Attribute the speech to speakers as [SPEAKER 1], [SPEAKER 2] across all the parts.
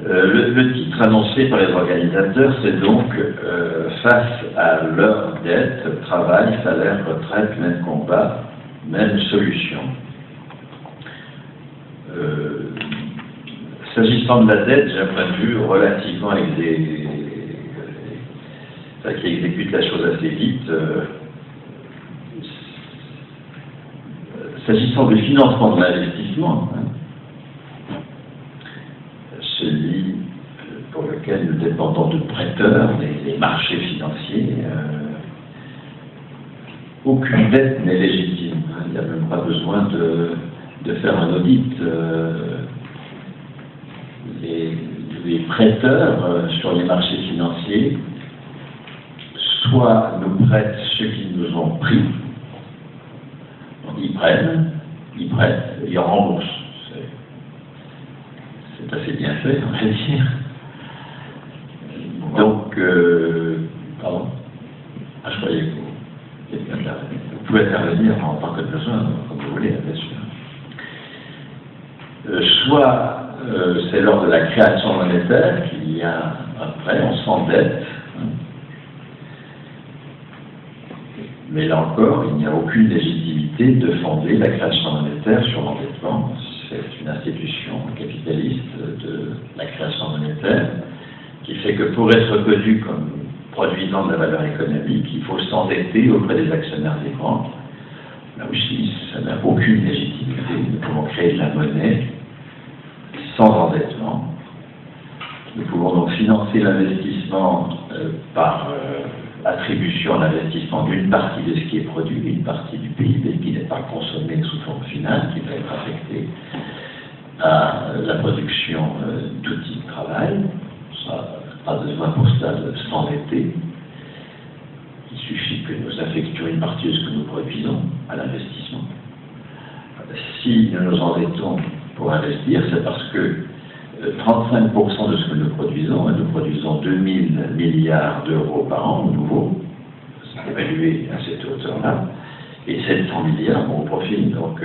[SPEAKER 1] Le titre annoncé par les organisateurs, c'est donc face à leur dette, travail, salaire, retraite, même combat, même solution. S'agissant de la dette, j'ai un point de vue relativement qui exécute la chose assez vite. S'agissant du financement de l'investissement, celui pour lequel nous dépendons de prêteurs, les marchés financiers, aucune dette n'est légitime. Il n'y a même pas besoin de faire un audit. Les prêteurs sur les marchés financiers soit nous prêtent ce qu'ils nous ont pris, donc ils prêtent, ils remboursent. C'est assez bien fait, on va dire. Donc, pardon. Je croyais que vous pouvez intervenir en tant que besoin, comme vous voulez, bien sûr. Soit c'est lors de la création monétaire qu'il y a un prêt, on s'endette. Mais là encore, il n'y a aucune légitimité de fonder la création monétaire sur l'endettement. C'est une institution capitaliste de la création monétaire qui fait que pour être reconnu comme produisant de la valeur économique, il faut s'endetter auprès des actionnaires des banques. Là aussi, ça n'a aucune légitimité. Nous pouvons créer de la monnaie sans endettement. Nous pouvons donc financer l'investissement par attribution à l'investissement d'une partie de ce qui est produit, une partie du PIB qui n'est pas consommée sous forme finale, qui va être affectée à la production d'outils de travail. Ça, pas besoin pour cela de s'endetter. Il suffit que nous affections une partie de ce que nous produisons à l'investissement. Si nous nous endettons pour investir, c'est parce que 35% de ce que nous produisons 2000 milliards d'euros par an, au nouveau, c'est évalué à cette hauteur-là, et 700 milliards au profit. Donc,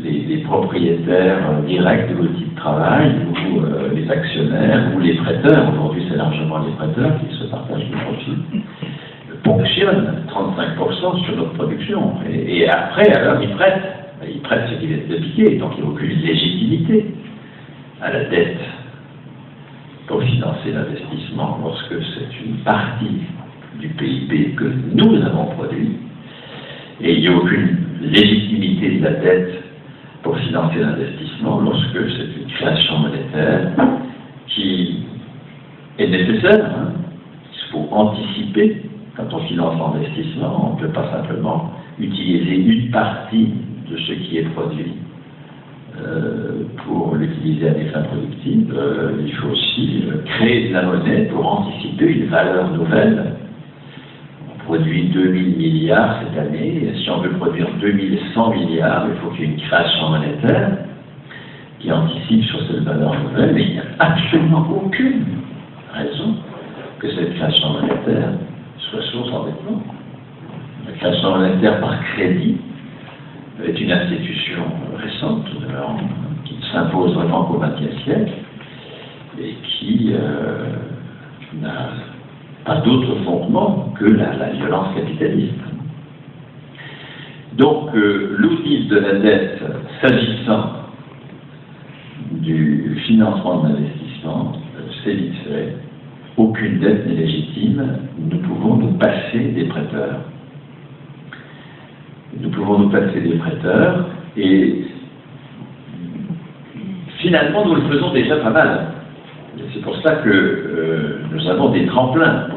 [SPEAKER 1] les propriétaires directs de l'outil de travail, ou les actionnaires, ou les prêteurs, aujourd'hui c'est largement les prêteurs qui se partagent le profit, ponctionnent 35% sur notre production. Et après, alors, ils prêtent ce qui est débité, donc il n'y a aucune légitimité à la dette pour financer l'investissement lorsque c'est une partie du PIB que nous avons produit, et il n'y a aucune légitimité de la dette pour financer l'investissement lorsque c'est une création monétaire qui est nécessaire. Il faut anticiper. Quand on finance l'investissement, on ne peut pas simplement utiliser une partie de ce qui est produit pour l'utiliser à des fins productives. Il faut aussi créer de la monnaie pour anticiper une valeur nouvelle. On produit 2000 milliards cette année. Si on veut produire 2100 milliards, il faut qu'il y ait une création monétaire qui anticipe sur cette valeur nouvelle, mais il n'y a absolument aucune raison que cette création monétaire soit source d'endettement. La création monétaire par crédit est une institution récente qui ne s'impose vraiment qu'au XXe siècle et qui n'a pas d'autre fondement que la violence capitaliste. Donc l'outil de la dette s'agissant du financement de l'investissement, c'est vite fait. Aucune dette n'est légitime. Nous pouvons nous passer des prêteurs. Nous pouvons nous passer des prêteurs et finalement nous le faisons déjà pas mal. C'est pour cela que nous avons des tremplins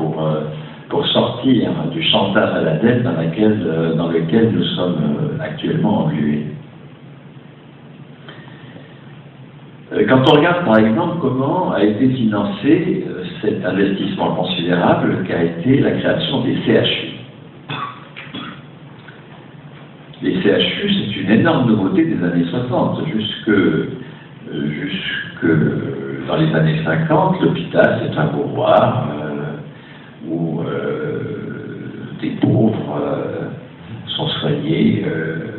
[SPEAKER 1] pour sortir du chantage à la dette dans lequel nous sommes actuellement englués. Quand on regarde par exemple comment a été financé cet investissement considérable qu'a été la création des CHU. Les CHU, c'est une énorme nouveauté des années 60. Jusque dans les années 50, l'hôpital, c'est un pourboire où des pauvres sont soignés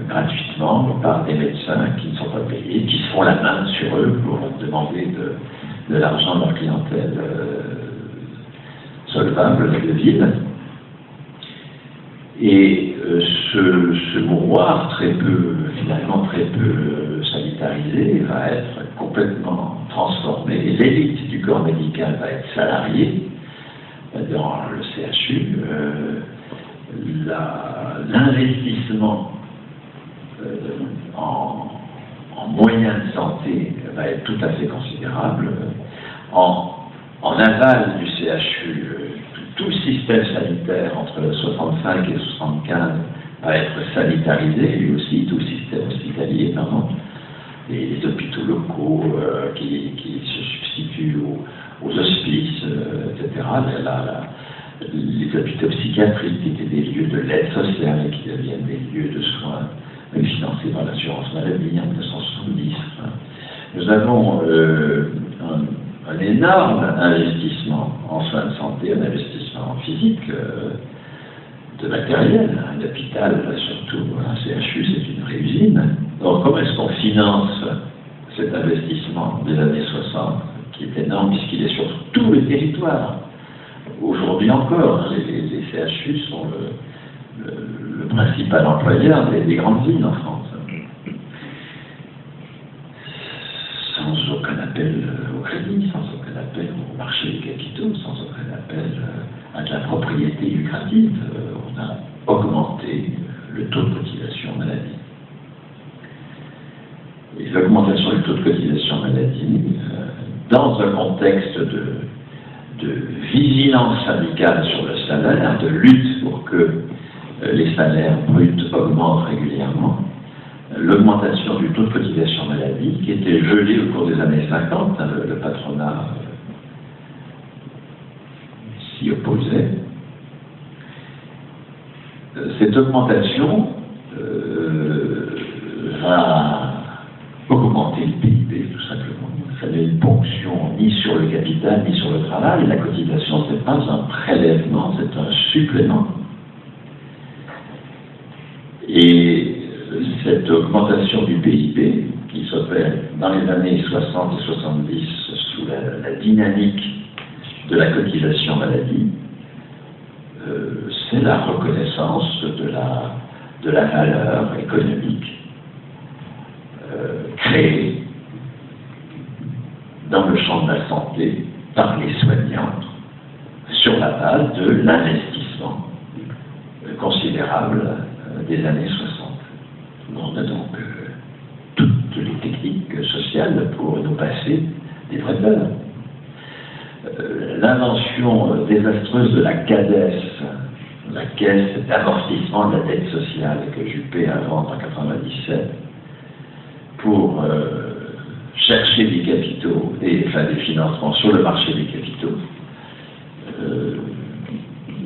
[SPEAKER 1] gratuitement par des médecins qui ne sont pas payés, qui se font la main sur eux pour demander de l'argent de leur clientèle solvable de ville. Et ce mouroir finalement très peu sanitarisé, va être complètement transformé. Et l'élite du corps médical va être salariée dans le CHU. L'investissement en moyens de santé va être tout à fait considérable. En aval du CHU, tout le système sanitaire entre 65 et 75 va être sanitarisé, lui aussi, tout le système hospitalier, pardon. Les hôpitaux locaux qui se substituent aux hospices, etc. Les hôpitaux psychiatriques qui étaient des lieux de l'aide sociale et qui deviennent des lieux de soins financés par l'assurance maladie en 1970. Nous avons un énorme investissement en soins de santé, un investissement physique, de matériel. Un hôpital, surtout un CHU, c'est une vraie usine. Donc comment est-ce qu'on finance cet investissement des années 60, qui est énorme puisqu'il est sur tout le territoire? Aujourd'hui encore, les CHU sont le principal employeur des grandes villes en France. Sans aucun appel au crédit, sans aucun appel au marché des capitaux, sans aucun appel à de la propriété lucrative. On a augmenté le taux de cotisation maladie. Et l'augmentation du taux de cotisation maladie, dans un contexte de vigilance syndicale sur le salaire, de lutte pour que les salaires bruts augmentent régulièrement, l'augmentation du taux de cotisation maladie, qui était gelé au cours des années 50, le patronat s'y opposait. Cette augmentation va augmenter le PIB, tout simplement. Ça n'est une ponction ni sur le capital, ni sur le travail. La cotisation, ce n'est pas un prélèvement, c'est un supplément. Et cette augmentation du PIB, qui s'opère dans les années 60 et 70 sous la dynamique de la cotisation maladie, c'est la reconnaissance de la valeur économique créée dans le champ de la santé par les soignants sur la base de l'investissement considérable des années 60. On a donc toutes les techniques sociales pour nous passer des vraies valeurs. L'invention désastreuse de la CADES, la caisse d'amortissement de la dette sociale que Juppé invente en 1997 pour chercher des capitaux, des financements sur le marché des capitaux,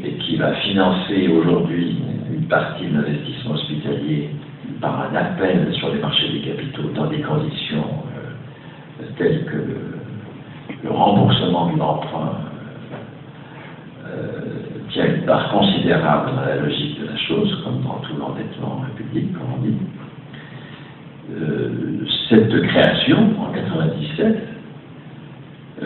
[SPEAKER 1] et qui va financer aujourd'hui une partie de l'investissement hospitalier par un appel sur les marchés des capitaux dans des conditions telles que le remboursement de l'emprunt tient une part considérable dans la logique de la chose, comme dans tout l'endettement public, comme on dit. Cette création, en 1997,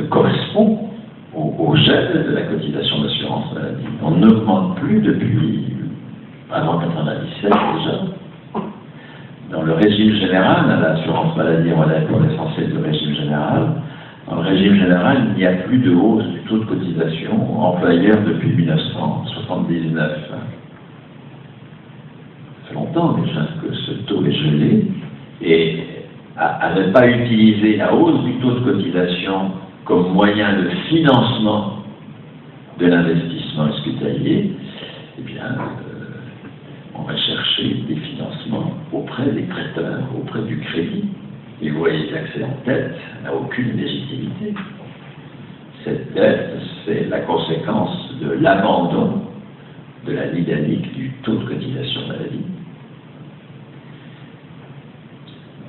[SPEAKER 1] correspond au gel de la cotisation d'assurance maladie. On n'augmente plus depuis avant 1997 déjà. Dans le régime général, l'assurance maladie relève pour l'essentiel du régime général. Dans le régime général, il n'y a plus de hausse du taux de cotisation employeur depuis 1979. Ça fait longtemps déjà que ce taux est gelé, et à ne pas utiliser la hausse du taux de cotisation comme moyen de financement de l'investissement hospitalier, eh bien, on va chercher des financements auprès des prêteurs, auprès du crédit. Et vous voyez bien que cette dette n'a aucune légitimité. Cette dette, c'est la conséquence de l'abandon de la dynamique du taux de cotisation maladie.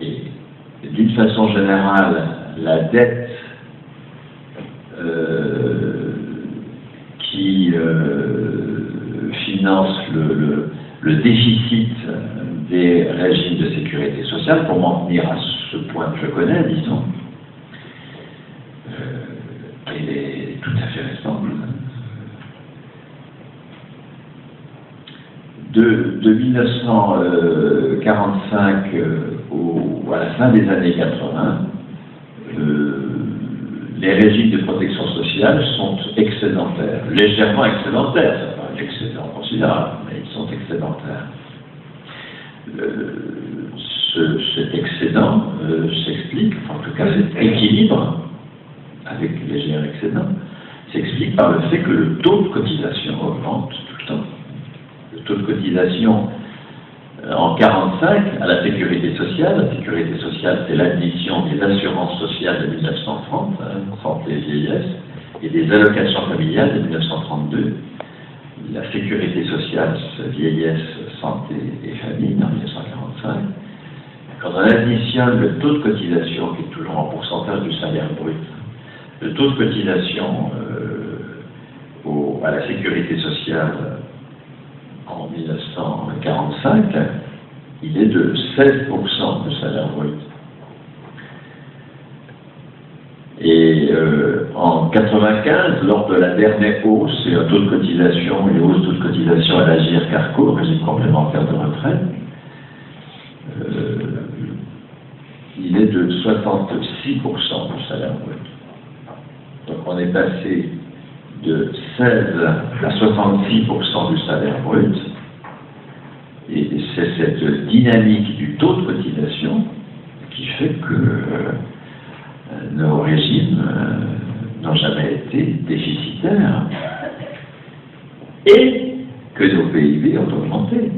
[SPEAKER 1] Et d'une façon générale, la dette qui finance le déficit des régimes de sécurité sociale, pour m'en tenir à ce point que je connais, disons, De 1945 à la fin des années 80, les régimes de protection sociale sont excédentaires, légèrement excédentaires, c'est pas un excédent considérable, mais ils sont excédentaires. Cet excédent s'explique, en tout cas cet équilibre, avec léger excédent, s'explique par le fait que le taux de cotisation augmente tout le temps. Le taux de cotisation en 1945 à la sécurité sociale c'est l'addition des assurances sociales de 1930, santé et vieillesse, et des allocations familiales de 1932. La sécurité sociale, vieillesse, santé et famille en 1945. Quand on additionne le taux de cotisation, qui est toujours en pourcentage du salaire brut, le taux de cotisation à la sécurité sociale en 1945, il est de 16% du salaire brut. Et en 1995, lors de la dernière hausse, et un taux de cotisation, une hausse de taux de cotisation à l'Agirc-Arrco, régime complémentaire de retraite, il est de 66% du salaire brut. Donc on est passé de 16 à 66% du salaire brut, et c'est cette dynamique du taux de cotisation qui fait que nos régimes n'ont jamais été déficitaires et que nos PIB ont augmenté.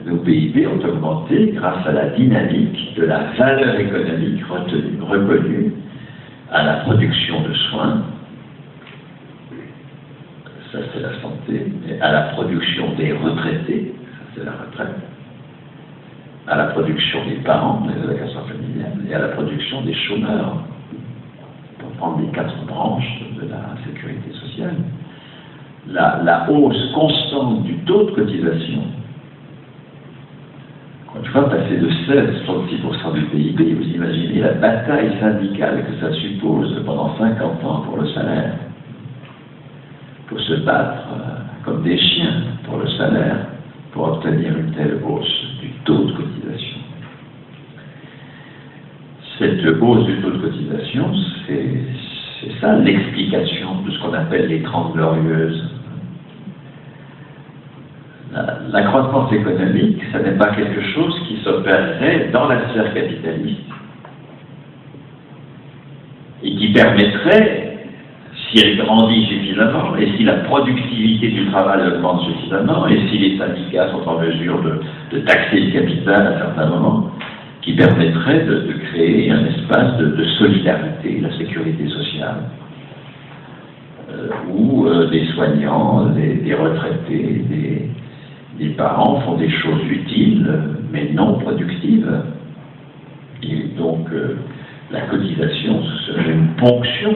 [SPEAKER 1] Nos PIB ont augmenté grâce à la dynamique de la valeur économique reconnue à la production de soins, ça c'est la santé, et à la production des retraités, ça c'est la retraite, à la production des parents, des allocations familiales, et à la production des chômeurs, pour prendre les 4 branches de la sécurité sociale. La hausse constante du taux de cotisation, une fois passé de 16 à 66% du PIB, vous imaginez la bataille syndicale que ça suppose pendant 50 ans pour le salaire, pour se battre comme des chiens pour le salaire, pour obtenir une telle hausse du taux de cotisation. Cette hausse du taux de cotisation, c'est ça l'explication de ce qu'on appelle les 30 glorieuses. La croissance économique, ce n'est pas quelque chose qui s'opérerait dans la sphère capitaliste et qui permettrait, si elle grandit suffisamment et si la productivité du travail augmente suffisamment et si les syndicats sont en mesure de taxer le capital à certains moments, qui permettrait de créer un espace de solidarité, la sécurité sociale, où des soignants, des retraités, des parents font des choses utiles, mais non productives. Et donc, la cotisation, ce serait une ponction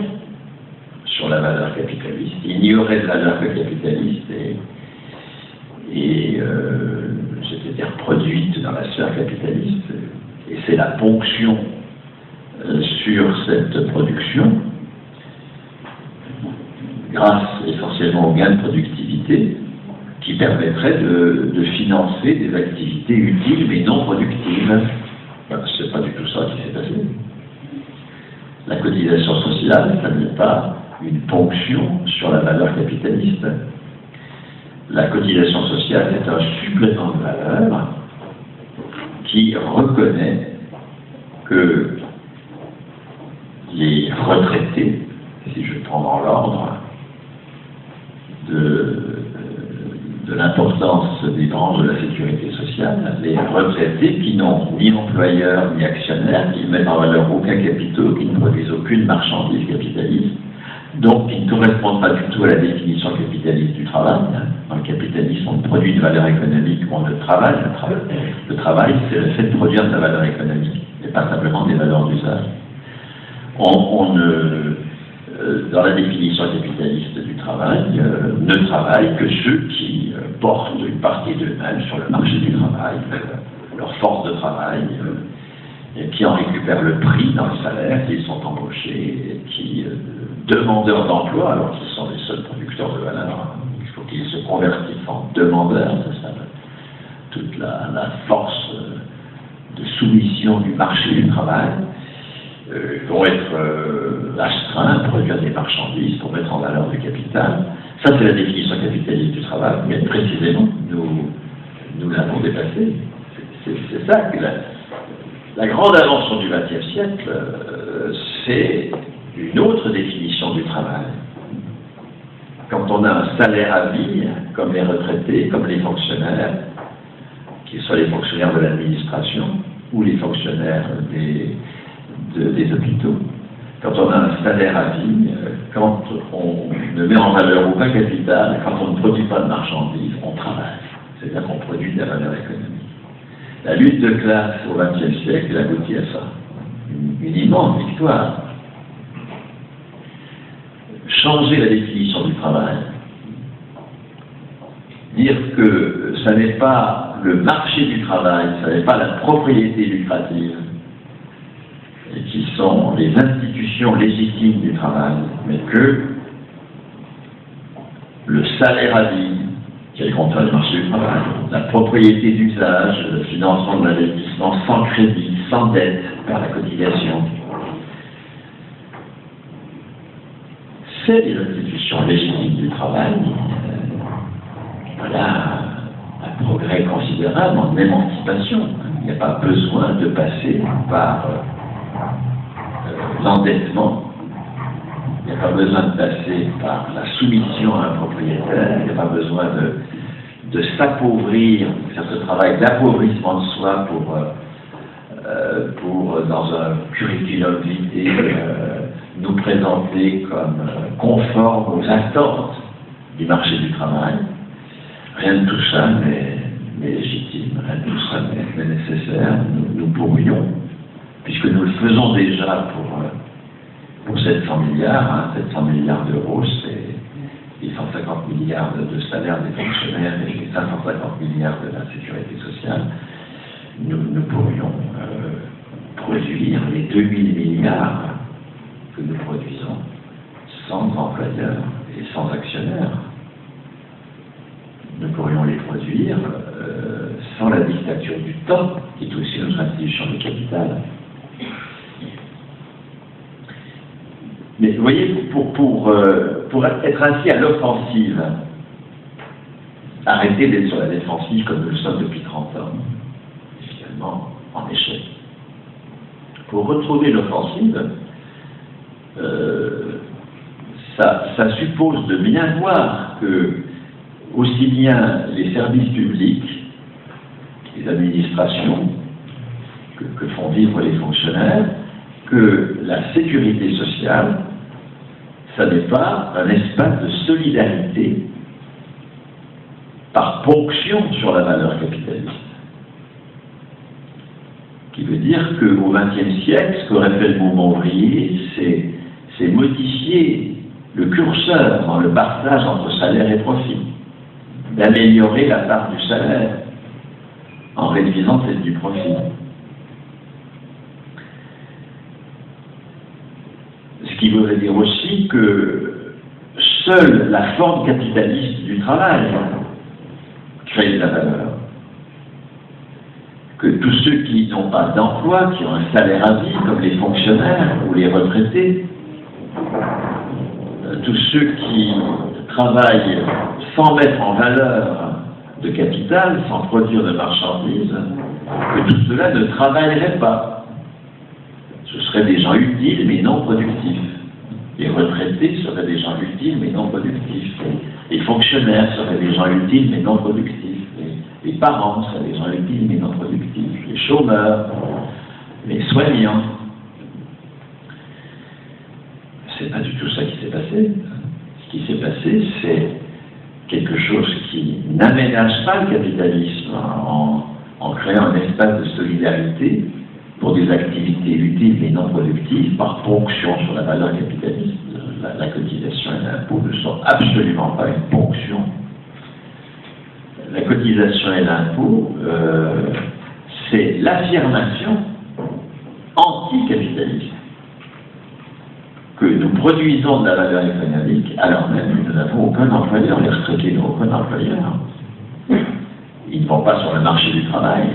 [SPEAKER 1] sur la valeur capitaliste. Il n'y aurait de valeur que capitaliste c'est-à-dire produite dans la sphère capitaliste. Et c'est la ponction sur cette production, grâce essentiellement au gain de productivité, qui permettrait de financer des activités utiles mais non productives. Ben, c'est pas du tout ça qui s'est passé. La cotisation sociale, ça n'est pas une ponction sur la valeur capitaliste. La cotisation sociale est un supplément de valeur qui reconnaît que les retraités, si je prends dans l'ordre de l'importance des branches de la sécurité sociale, les retraités qui n'ont ni employeur ni actionnaire, qui ne mettent en valeur aucun capitaux, qui ne produisent aucune marchandise capitaliste, donc qui ne correspondent pas du tout à la définition capitaliste du travail. Dans le capitalisme, on produit une valeur économique, on le travaille. Le travail, c'est le fait de produire de la valeur économique, et pas simplement des valeurs d'usage. Dans la définition capitaliste du travail, ne travaillent que ceux qui portent une partie d'eux-mêmes sur le marché du travail, leur force de travail, et qui en récupèrent le prix dans le salaire, qui sont embauchés, et qui demandeurs d'emploi, alors qu'ils sont les seuls producteurs de valeur. Il faut qu'ils se convertissent en demandeurs, c'est ça, toute la force de soumission du marché du travail, vont être astreints, produire des marchandises pour mettre en valeur le capital. Ça, c'est la définition capitaliste du travail, mais précisément, nous l'avons dépassée. C'est ça que la grande invention du XXe siècle, c'est une autre définition du travail. Quand on a un salaire à vie, comme les retraités, comme les fonctionnaires, qu'ils soient les fonctionnaires de l'administration ou les fonctionnaires des hôpitaux, quand on a un salaire à vie, quand on ne met en valeur aucun capital, quand on ne produit pas de marchandises, on travaille. C'est-à-dire qu'on produit de la valeur économique. La lutte de classe au XXe siècle, elle aboutit à ça. Une immense victoire. Changer la définition du travail. Dire que ça n'est pas le marché du travail, ça n'est pas la propriété lucrative, et qui sont les institutions légitimes du travail, mais que le salaire à vie, qui est le contraire du marché du travail, la propriété d'usage, le financement de l'investissement sans crédit, sans dette, par la cotisation, c'est les institutions légitimes du travail. Voilà un progrès considérable en émancipation. Il n'y a pas besoin de passer par l'endettement, il n'y a pas besoin de passer par la soumission à un propriétaire, il n'y a pas besoin de s'appauvrir, faire ce travail d'appauvrissement de soi pour dans un curriculum vitae, nous présenter comme conformes aux attentes du marché du travail. Rien de tout ça n'est légitime, rien de tout ça n'est nécessaire. Nous pourrions, puisque nous le faisons déjà pour 700 milliards, 700 milliards d'euros, c'est les 150 milliards de salaires des fonctionnaires et les 550 milliards de la sécurité sociale, nous pourrions produire les 2000 milliards que nous produisons sans employeurs et sans actionnaires. Nous pourrions les produire sans la dictature du temps, qui est aussi notre institution de capital. Mais vous voyez, pour être ainsi à l'offensive, arrêter d'être sur la défensive comme nous le sommes depuis 30 ans, finalement en échec. Pour retrouver l'offensive, ça suppose de bien voir que aussi bien les services publics, les administrations que font vivre les fonctionnaires, que la sécurité sociale, ça n'est pas un espace de solidarité par ponction sur la valeur capitaliste. Qui veut dire qu'au XXe siècle, ce qu'aurait fait le mouvement ouvrier, c'est modifier le curseur dans le partage entre salaire et profit, d'améliorer la part du salaire en réduisant celle du profit. Ce qui voudrait dire aussi que seule la forme capitaliste du travail crée de la valeur. Que tous ceux qui n'ont pas d'emploi, qui ont un salaire à vie, comme les fonctionnaires ou les retraités, tous ceux qui travaillent sans mettre en valeur de capital, sans produire de marchandises, que tout cela ne travaillerait pas. Ce seraient des gens utiles mais non productifs. Les retraités seraient des gens utiles mais non productifs. Les fonctionnaires seraient des gens utiles mais non productifs. Les parents seraient des gens utiles mais non productifs. Les chômeurs, les soignants. C'est pas du tout ça qui s'est passé. Ce qui s'est passé, c'est quelque chose qui n'aménage pas le capitalisme en créant un espace de solidarité pour des activités utiles mais non productives par ponction sur la valeur capitaliste. La cotisation et l'impôt ne sont absolument pas une ponction. La cotisation et l'impôt, c'est l'affirmation anticapitaliste que nous produisons de la valeur économique alors même que nous n'avons aucun employeur. Les retraités n'ont aucun employeur. Ils ne vont pas sur le marché du travail.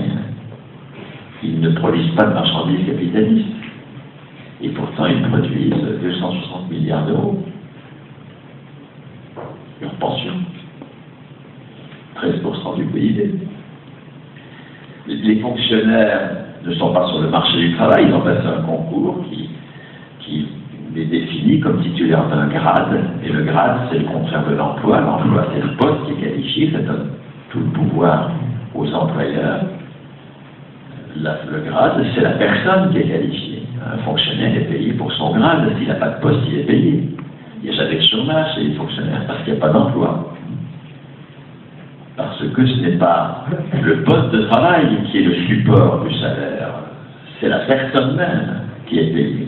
[SPEAKER 1] Ils ne produisent pas de marchandises capitalistes. Et pourtant, ils produisent 260 milliards d'euros. Leur pension. 13% du PIB. Les fonctionnaires ne sont pas sur le marché du travail, ils ont passé un concours qui les définit comme titulaires d'un grade, et le grade c'est le contraire de l'emploi. L'emploi c'est le poste qui est qualifié, ça donne tout le pouvoir aux employeurs. Le grade c'est la personne qui est qualifiée. Un fonctionnaire est payé pour son grade, s'il n'a pas de poste il est payé. Il n'y a jamais de chômage chez les fonctionnaires parce qu'il n'y a pas d'emploi. Parce que ce n'est pas le poste de travail qui est le support du salaire, c'est la personne même qui est payée.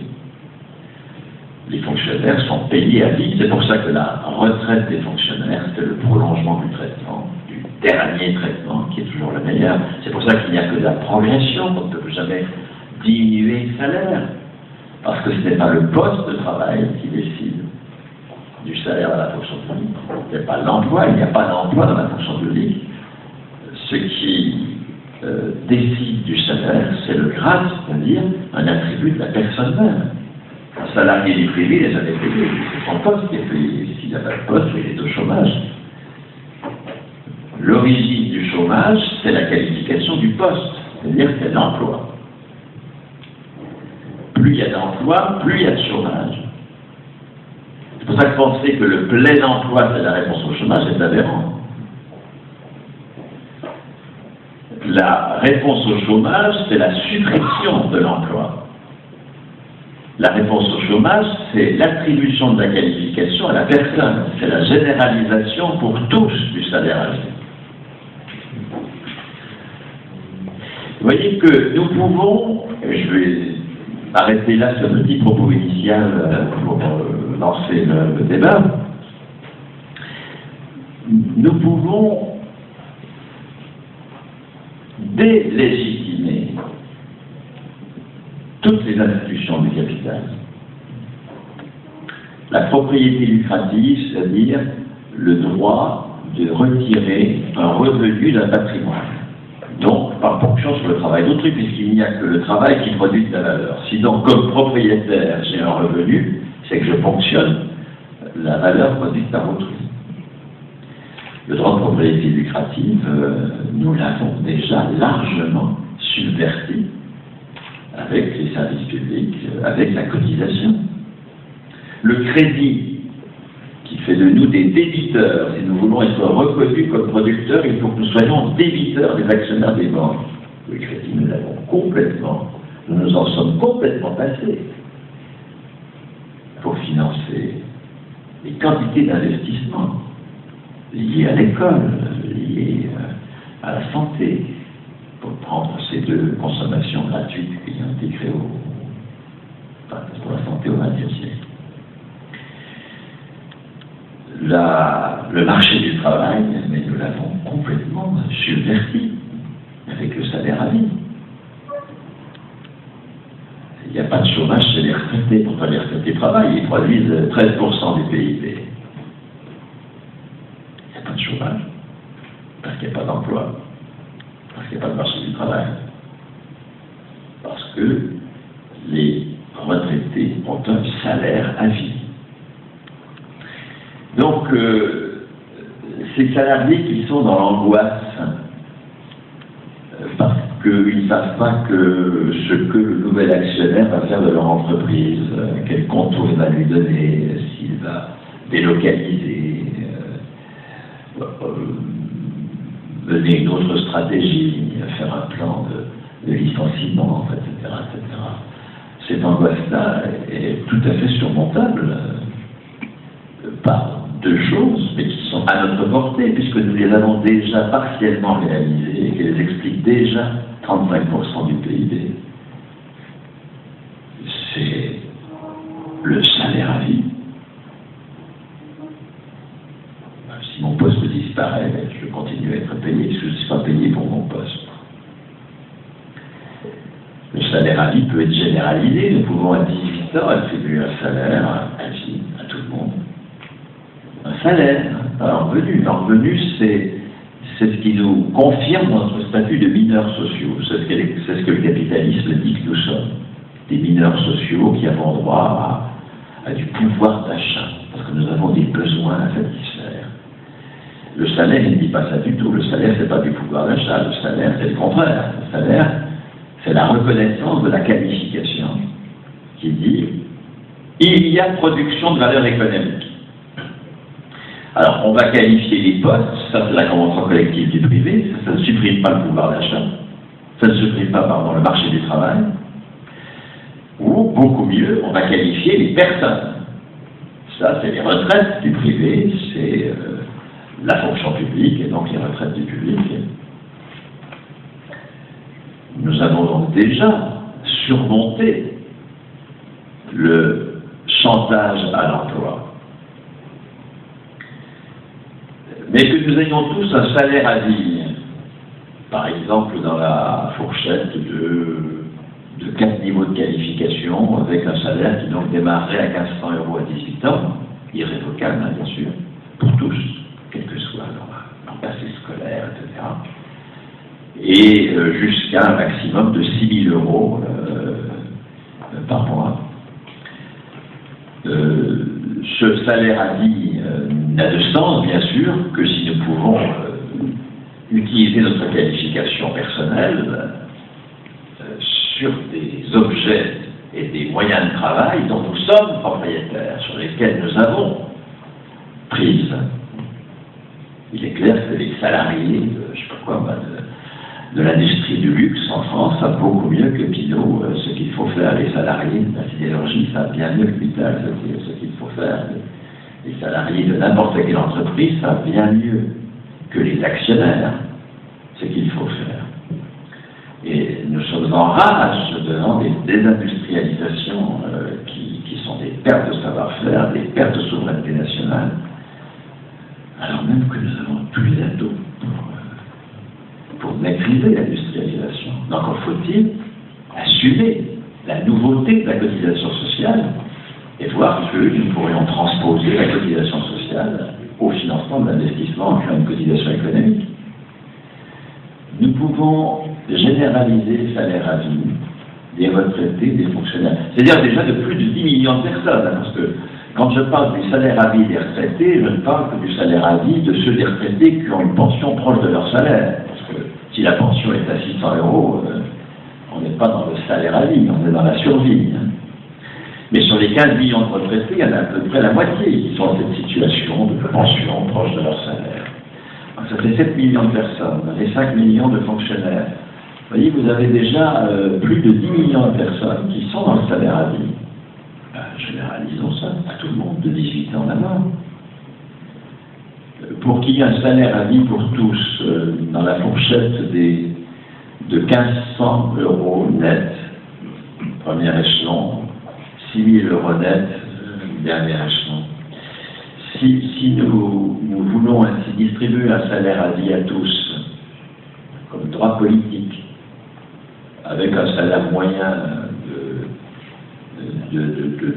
[SPEAKER 1] Les fonctionnaires sont payés à vie, c'est pour ça que la retraite des fonctionnaires, c'est le prolongement du traitement, du dernier traitement, qui est toujours le meilleur. C'est pour ça qu'il n'y a que de la progression, on ne peut jamais diminuer le salaire, parce que ce n'est pas le poste de travail qui décide du salaire à la fonction publique. Ce n'est pas l'emploi, il n'y a pas d'emploi dans la fonction publique. Ce qui décide du salaire, c'est le grade, c'est-à-dire un attribut de la personne même. Un salarié du privé n'est jamais payé, c'est son poste qui est payé. S'il n'a pas de poste, il est au chômage. L'origine du chômage, c'est la qualification du poste, c'est-à-dire c'est l'emploi. Plus il y a d'emploi, plus il y a de chômage. C'est pour ça que penser que le plein emploi c'est la réponse au chômage est aberrant. La réponse au chômage, c'est la suppression de l'emploi. La réponse au chômage, c'est l'attribution de la qualification à la personne. C'est la généralisation pour tous du salaire à vie. Vous voyez que nous pouvons, je vais arrêter là ce petit propos initial pour lancer le débat, nous pouvons délégitimer toutes les institutions du capital. La propriété lucrative, c'est-à-dire le droit de retirer un revenu d'un patrimoine. Donc, par ponction sur le travail d'autrui, puisqu'il n'y a que le travail qui produit de la valeur. Si donc, comme propriétaire, j'ai un revenu, c'est que je ponctionne la valeur produite par autrui. Le droit de propriété lucrative, nous l'avons déjà largement subverti avec les services publics, avec la cotisation. Le crédit qui fait de nous des débiteurs, si nous voulons être reconnus comme producteurs, il faut que nous soyons débiteurs des actionnaires des banques. Le crédit, nous l'avons complètement, nous nous en sommes complètement passés pour financer les quantités d'investissements liés à l'école, liés à la santé, pour prendre ces deux consommations gratuites qui ont été créées pour la santé au XXe siècle. Le marché du travail, mais nous l'avons complètement subverti avec le salaire à vie. Il n'y a pas de chômage chez les retraités. Pourtant, les retraités travaillent, ils produisent 13% du PIB. Il n'y a pas de chômage, parce qu'il n'y a pas d'emploi, parce qu'il n'y a pas de marché du travail. Parce que les retraités ont un salaire à vie. Donc, ces salariés qui sont dans l'angoisse, parce qu'ils ne savent pas ce que le nouvel actionnaire va faire de leur entreprise, quel contour il va lui donner, s'il va délocaliser, mener une autre stratégie, faire un plan de licenciement, etc., etc. Cette angoisse-là est tout à fait surmontable par deux choses, mais qui sont à notre portée, puisque nous les avons déjà partiellement réalisées et qu'elles expliquent déjà 35% du PIB. C'est le salaire à vie. Si mon poste disparaît, je continue à être payé, parce que je ne suis pas payé pour mon poste. Le salaire à vie peut être généralisé, nous pouvons répartiteur attribue un salaire à vie, à tout le monde. Un salaire, pas un revenu. Un revenu, c'est ce qui nous confirme notre statut de mineurs sociaux. C'est ce que le capitalisme dit que nous sommes. Des mineurs sociaux qui avons droit à du pouvoir d'achat, parce que nous avons des besoins à satisfaire. Le salaire, il ne dit pas ça du tout. Le salaire, c'est pas du pouvoir d'achat. Le salaire, c'est le contraire. Le salaire, c'est la reconnaissance de la qualification qui dit il y a production de valeur économique. Alors, on va qualifier les postes, ça c'est la convention collective du privé, ça ne supprime pas le pouvoir d'achat, ça ne supprime pas, le marché du travail, ou beaucoup mieux, on va qualifier les personnes. Ça, c'est les retraites du privé, c'est la fonction publique et donc les retraites du public. Nous avons donc déjà surmonté le chantage à l'emploi. Mais que nous ayons tous un salaire à vie, par exemple dans la fourchette de 4 niveaux de qualification, avec un salaire qui donc démarrerait à 1500 € à 18 ans, irrévocable bien sûr, pour tous, quel que soit leur passé scolaire, etc. Et jusqu'à un maximum de 6 000 € par mois. Ce salaire à vie n'a de sens, bien sûr, que si nous pouvons utiliser notre qualification personnelle sur des objets et des moyens de travail dont nous sommes propriétaires, sur lesquels nous avons prise. Il est clair que les salariés de l'industrie du luxe en France savent beaucoup mieux que Pinault ce qu'il faut faire. Les salariés de la sidérurgie savent bien mieux que Mittal ce qu'il faut faire. Les salariés de n'importe quelle entreprise savent bien mieux que les actionnaires ce qu'il faut faire. Et nous sommes en rage devant des désindustrialisations qui sont des pertes de savoir-faire, des pertes de souveraineté nationale, alors même que nous avons tous les atouts pour maîtriser l'industrialisation. Donc, encore faut-il assumer la nouveauté de la cotisation sociale et voir que nous pourrions transposer la cotisation sociale au financement de l'investissement en créant une cotisation économique. Nous pouvons généraliser les salaires à vie des retraités, des fonctionnaires. C'est-à-dire déjà de plus de 10 millions de personnes, parce que quand je parle du salaire à vie des retraités, je ne parle que du salaire à vie de ceux des retraités qui ont une pension proche de leur salaire. Parce que si la pension est à 600 €, on n'est pas dans le salaire à vie, on est dans la survie. Mais sur les 15 millions de retraités, il y en a à peu près la moitié qui sont dans cette situation de pension proche de leur salaire. Donc ça fait 7 millions de personnes, et 5 millions de fonctionnaires. Vous voyez, vous avez déjà plus de 10 millions de personnes qui sont dans le salaire à vie. Généralisons ça à tout le monde de 18 ans d'abord. Pour qu'il y ait un salaire à vie pour tous dans la fourchette de 1500 € net, premier échelon, 6 000 € net, dernier échelon. Si nous voulons ainsi distribuer un salaire à vie à tous, comme droit politique, avec un salaire moyen de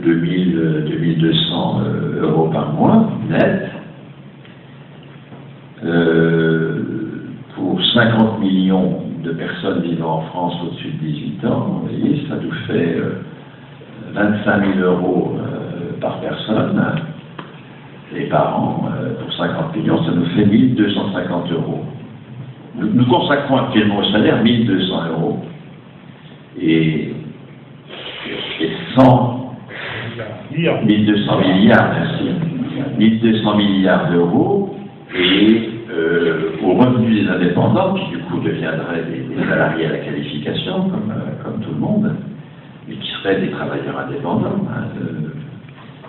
[SPEAKER 1] 2200 € par mois, net, pour 50 millions de personnes vivant en France au-dessus de 18 ans, vous voyez, ça nous fait 25 000 € par personne, et par an, pour 50 millions, ça nous fait 1 250 €. Nous consacrons actuellement au salaire 1 200 €. Et 1200 milliards, merci. 1200 milliards d'euros et au revenu des indépendants, qui du coup deviendraient des salariés à la qualification, comme tout le monde, mais qui seraient des travailleurs indépendants,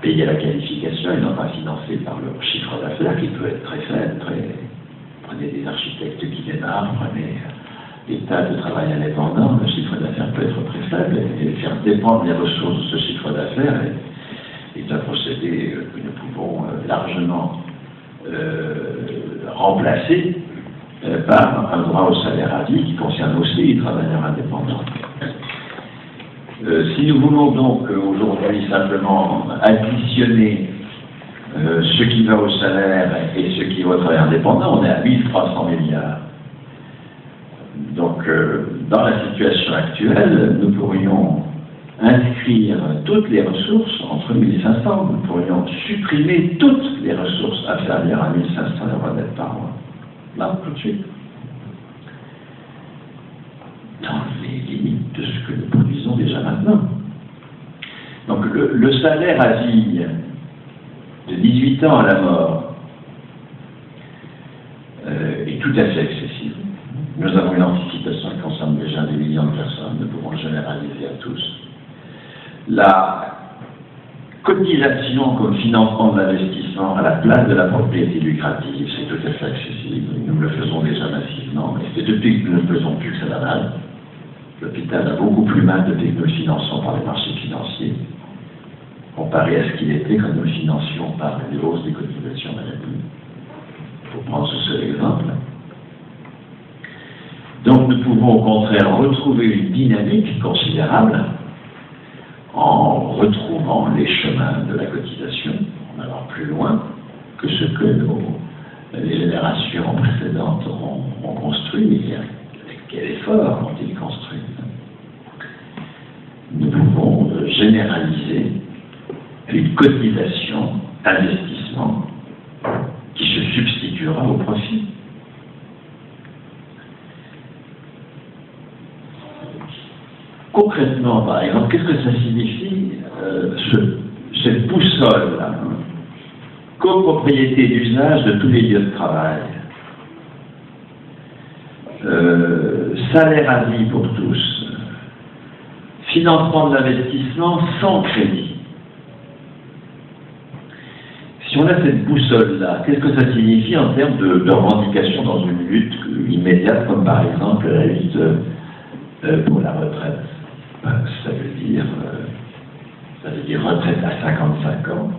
[SPEAKER 1] payés à la qualification et non pas financés par leur chiffre d'affaires, qui peut être très faible. Prenez des architectes qui démarrent, prenez des tas de travail indépendants, le chiffre d'affaires peut être très faible, et faire dépendre les ressources de ce chiffre d'affaires est un procédé que nous pouvons largement remplacer par un droit au salaire à vie qui concerne aussi les travailleurs indépendants. Si nous voulons donc aujourd'hui simplement additionner ce qui va au salaire et ce qui va au travail indépendant, on est à 1300 milliards. Donc, dans la situation actuelle, nous pourrions inscrire toutes les ressources entre 1500. Nous pourrions supprimer toutes les ressources inférieures à 1500 euros net par mois. Là, tout de suite. Dans les limites de ce que nous produisons déjà maintenant. Donc, le salaire à vie de 18 ans à la mort est tout à fait accessible. Nous avons une anticipation qui concerne déjà des millions de personnes, nous pouvons généraliser à tous. La cotisation comme financement de l'investissement à la place de la propriété lucrative, c'est tout à fait accessible. Nous le faisons déjà massivement, et c'est depuis que nous ne le faisons plus que ça va mal. L'hôpital a beaucoup plus mal depuis que nous le finançons par les marchés financiers, comparé à ce qu'il était quand nous le financions par les hausses des cotisations maladie. Pour prendre ce seul exemple. Donc nous pouvons au contraire retrouver une dynamique considérable en retrouvant les chemins de la cotisation, en allant plus loin que ce que les générations précédentes ont construit, et avec quel effort ont-ils construit. Nous pouvons généraliser une cotisation investissement qui se substituera au profit. Concrètement, par exemple, qu'est-ce que ça signifie cette boussole-là, copropriété d'usage de tous les lieux de travail, salaire à vie pour tous, financement de l'investissement sans crédit. Si on a cette boussole-là, qu'est-ce que ça signifie en termes de revendication dans une lutte immédiate, comme par exemple la lutte pour la retraite? Ça veut dire retraite à 55 ans,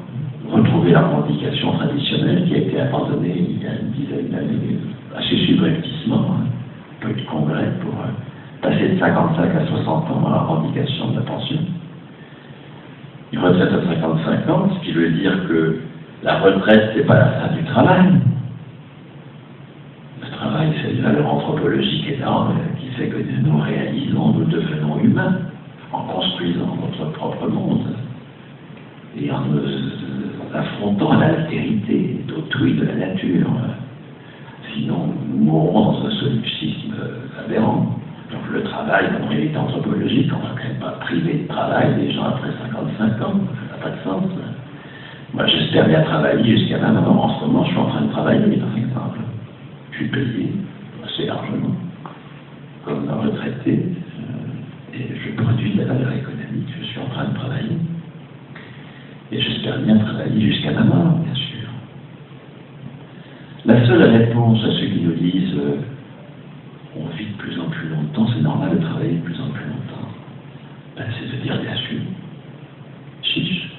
[SPEAKER 1] retrouver la revendication traditionnelle qui a été abandonnée il y a une dizaine d'années, assez subrepticement, peu de congrès pour passer de 55 à 60 ans à la revendication de la pension. Une retraite à 55 ans, ce qui veut dire que la retraite, c'est pas la fin du travail. Le travail, c'est une valeur anthropologique énorme qui fait que nous réalisons, nous devenons humains en construisant notre propre monde et en nous affrontant l'altérité d'autrui de la nature. Sinon, nous mourrons dans un solipsisme aberrant. Donc le travail, comme réalité anthropologique, on ne va quand même pas priver de travail des gens après 55 ans, ça n'a pas de sens. Moi, j'espère bien travailler jusqu'à maintenant. En ce moment, je suis en train de travailler, par exemple. Je suis payé assez largement, comme un retraité, et je produis de la valeur économique. Je suis en train de travailler. Et j'espère bien travailler jusqu'à ma mort, bien sûr. La seule réponse à ceux qui nous disent on vit de plus en plus longtemps, c'est normal de travailler de plus en plus longtemps, c'est de dire bien sûr, chiche.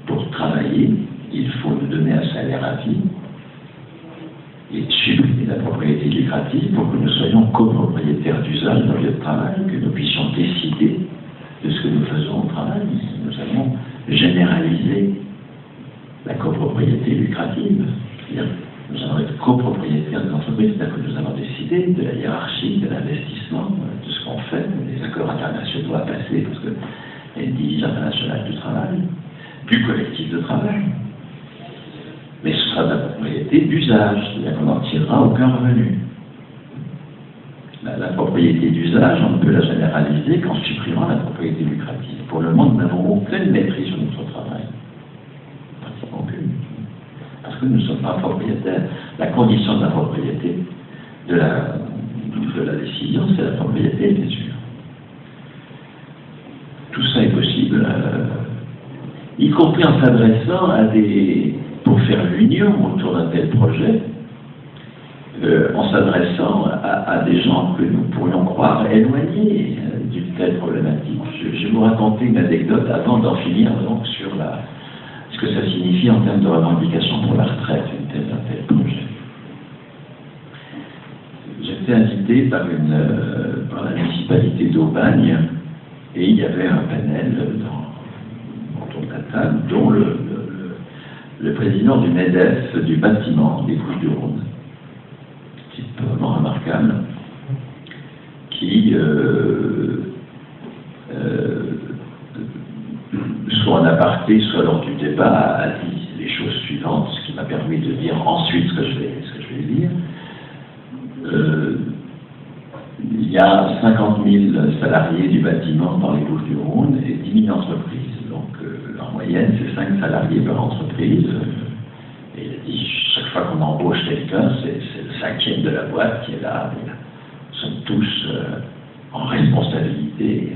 [SPEAKER 1] Pour travailler, il faut nous donner un salaire à vie et supprimer la propriété lucrative pour que nous soyons copropriétaires d'usage dans le lieu de travail, que nous puissions décider de ce que nous faisons au travail. Nous allons généraliser la copropriété lucrative. C'est-à-dire, nous allons être copropriétaires des entreprises, c'est-à-dire que nous allons décider de la hiérarchie, de l'investissement, de ce qu'on fait, des accords internationaux à passer, parce qu'il y a une division internationale du travail, du collectif de travail. Mais ce sera de la propriété d'usage, c'est-à-dire qu'on n'en tirera aucun revenu. La propriété d'usage, on ne peut la généraliser qu'en supprimant la propriété lucrative. Pour le moment, nous n'avons aucune maîtrise sur notre travail. Pratiquement aucune. Parce que nous ne sommes pas propriétaires. La condition de la propriété, de la décision, c'est la propriété, bien sûr. Tout ça est possible, y compris en s'adressant à pour faire l'union autour d'un tel projet, en s'adressant à des gens que nous pourrions croire éloignés d'une telle problématique. Je vais vous raconter une anecdote avant d'en finir donc, sur ce que ça signifie en termes de revendication pour la retraite, un tel projet. J'étais invité par la municipalité d'Aubagne Et il y avait un panel autour de la table, dont le président du MEDEF du bâtiment des Bouches-du-Rhône, type vraiment remarquable, qui, soit en aparté, soit lors du débat, a dit les choses suivantes, ce qui m'a permis de dire ensuite ce que je vais dire. Il y a 50 000 salariés du bâtiment dans les Bouches-du-Rhône et 10 000 entreprises. Donc, en moyenne, c'est 5 salariés par entreprise. Et il a dit, chaque fois qu'on embauche quelqu'un, c'est le 5e de la boîte qui est là. Nous sommes tous en responsabilité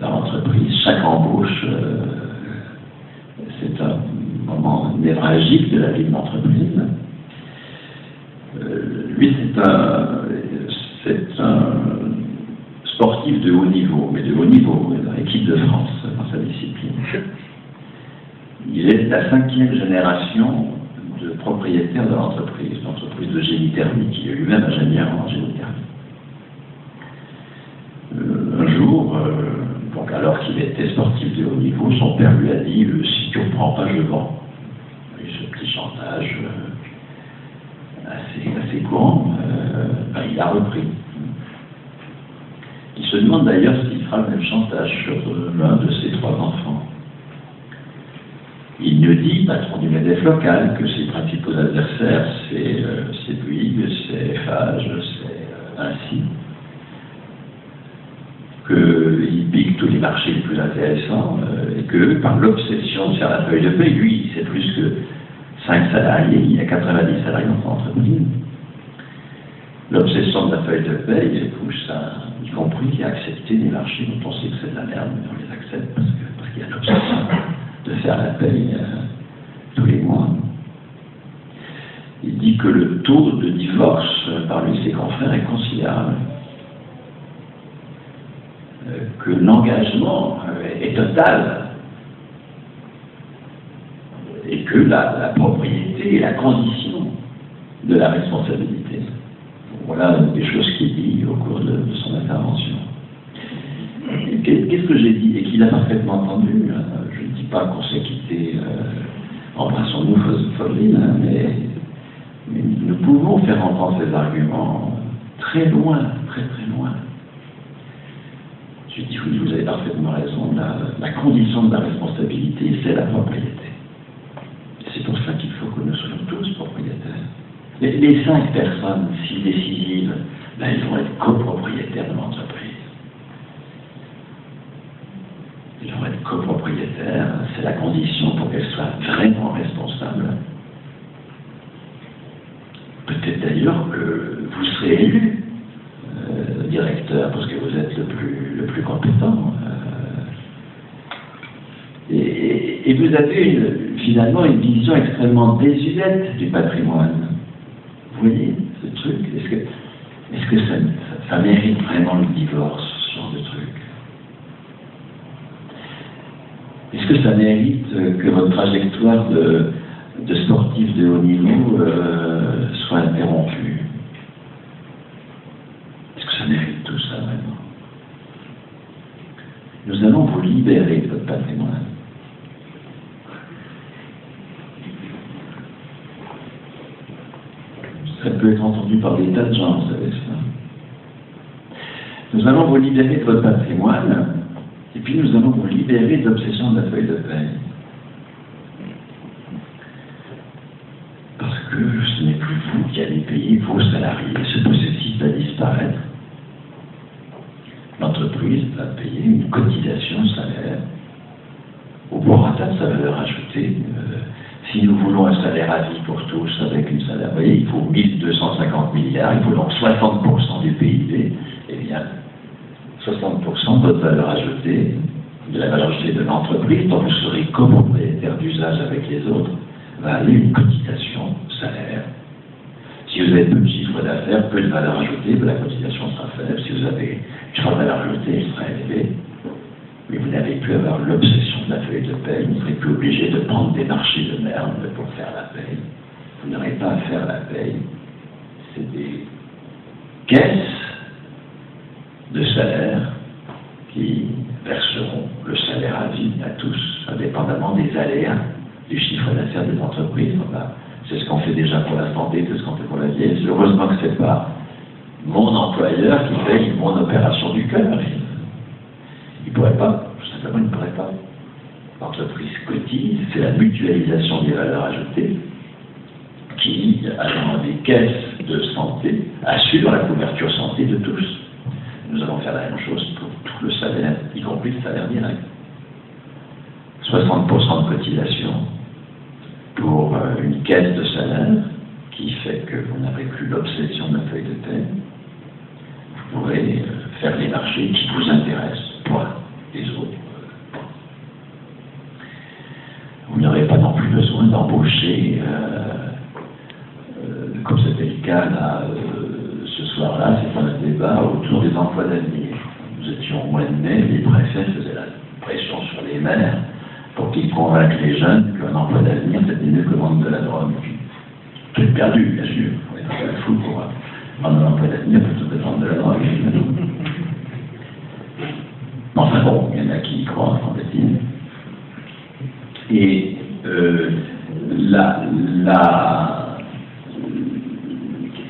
[SPEAKER 1] dans l'entreprise. Chaque embauche, c'est un moment névralgique de la vie de l'entreprise. Lui, c'est un sportif de haut niveau, mais de haut niveau, dans l'équipe de France, dans sa discipline. Il est la 5e génération de propriétaire de l'entreprise de génie thermique. Il est lui-même ingénieur en génie thermique. Un jour, donc alors qu'il était sportif de haut niveau, son père lui a dit « Si tu ne reprends pas, je vends ». Et ce petit chantage assez courant, il a repris. Il se demande d'ailleurs s'il fera le même chantage sur l'un de ses 3 enfants. Il nous dit, patron du MEDEF local, que ses principaux adversaires, c'est Bouygues, c'est Eiffage, c'est ainsi. Qu'il pique tous les marchés les plus intéressants et que par l'obsession de faire la feuille de paie, lui, c'est plus que 5 salariés, il y a 90 salariés dans son entreprise. L'obsession de la feuille de paie, il pousse y compris à accepter des marchés dont on sait que c'est de la merde, mais on les accepte parce qu'il y a l'obsession de faire la paie tous les mois. Il dit que le taux de divorce parmi ses confrères est considérable. Que l'engagement est total et que la propriété est la condition de la responsabilité. Voilà des choses qu'il dit au cours de son intervention. Qu'est-ce que j'ai dit et qu'il a parfaitement entendu? Je ne dis pas qu'on s'est quitté embrassons-nous Foveline, mais nous pouvons faire entendre ces arguments très loin, très très loin. Je dis oui, vous avez parfaitement raison, la condition de la responsabilité, c'est la propriété. C'est pour ça qu'il faut que nous soyons tous propriétaires. Les 5 personnes si décisives, elles vont être copropriétaires de l'entreprise. Ils vont être copropriétaires, c'est la condition pour qu'elles soient vraiment responsables. Peut-être d'ailleurs que vous serez élu directeur parce que vous êtes le plus compétent. Et vous avez finalement une vision extrêmement désuète du patrimoine. Vous voyez ce truc? Est-ce que ça mérite vraiment le divorce, ce genre de truc? Est-ce que ça mérite que votre trajectoire de sportif de haut niveau soit interrompue? Est-ce que ça mérite tout ça vraiment? Nous allons vous libérer de votre patrimoine. Ça peut être entendu par des tas de gens, vous savez ça. Nous allons vous libérer de votre patrimoine, et puis nous allons vous libérer de l'obsession de la feuille de paie. Parce que ce n'est plus vous qui allez payer vos salariés. Ce possessif va disparaître. L'entreprise va payer une cotisation salaire au prorata de sa valeur ajoutée. Si nous voulons un salaire à vie pour tous avec une salaire, vous voyez, il faut 1250 milliards, il faut donc 60% du PIB, eh bien, 60% de votre valeur ajoutée, de la valeur ajoutée de l'entreprise, dont vous serez copropriétaire d'usage avec les autres, va aller une cotisation salaire. Si vous avez peu de chiffre d'affaires, peu de valeur ajoutée, la cotisation sera faible. Si vous avez une forte valeur ajoutée, elle sera élevée. Mais vous n'avez plus à avoir l'obsession de la feuille de paie, vous ne serez plus obligé de prendre des marchés de merde pour faire la paie. Vous n'aurez pas à faire la paie. C'est des caisses de salaire qui verseront le salaire à vie à tous, indépendamment des aléas du chiffre d'affaires des entreprises. C'est ce qu'on fait déjà pour la santé, c'est ce qu'on fait pour la vieillesse. Heureusement que ce n'est pas mon employeur qui paye mon opération du cœur. Il ne pourrait pas, tout simplement, il ne pourrait pas. L'entreprise cotise, c'est la mutualisation des valeurs ajoutées qui, allant des caisses de santé, assure la couverture santé de tous. Nous allons faire la même chose pour tout le salaire, y compris le salaire direct. 60% de cotisation pour une caisse de salaire qui fait que vous n'aurez plus l'obsession de la feuille de paie. Vous pourrez faire les marchés qui vous intéressent, point. Les autres. Vous n'aurez pas non plus besoin d'embaucher, comme c'était le cas là, ce soir-là, c'est un débat autour des emplois d'avenir. Nous étions au mois de mai, les préfets faisaient la pression sur les maires pour qu'ils convainquent les jeunes qu'un emploi d'avenir, c'était mieux que vendre de la drogue. Tout est perdu, bien sûr. On est dans le fou pour vendre un emploi d'avenir plutôt que de vendre de la drogue. Enfin bon, il y en a qui y croient, semble-t-il. Et